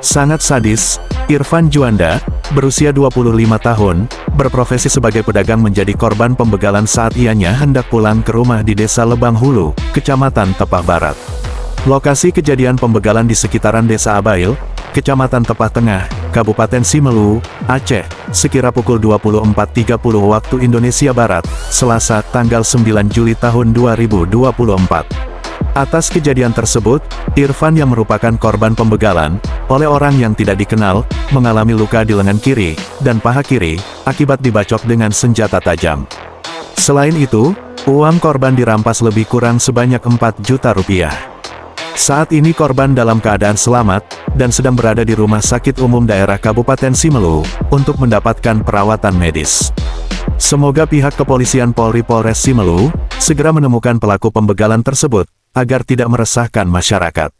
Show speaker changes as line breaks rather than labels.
Sangat sadis, Irfan Juanda, berusia 25 tahun, berprofesi sebagai pedagang menjadi korban pembegalan saat ianya hendak pulang ke rumah di Desa Lebang Hulu, Kecamatan Tepah Barat. Lokasi kejadian pembegalan di sekitaran Desa Abail, Kecamatan Tepah Tengah, Kabupaten Simelu, Aceh, sekira pukul 24.30 waktu Indonesia Barat, Selasa, tanggal 9 Juli tahun 2024. Atas kejadian tersebut, Irfan yang merupakan korban pembegalan, oleh orang yang tidak dikenal, mengalami luka di lengan kiri, dan paha kiri, akibat dibacok dengan senjata tajam. Selain itu, uang korban dirampas lebih kurang sebanyak 4 juta rupiah. Saat ini korban dalam keadaan selamat, dan sedang berada di Rumah Sakit Umum Daerah Kabupaten Simelu, untuk mendapatkan perawatan medis. Semoga pihak kepolisian Polres Simelu, segera menemukan pelaku pembegalan tersebut, agar tidak meresahkan masyarakat.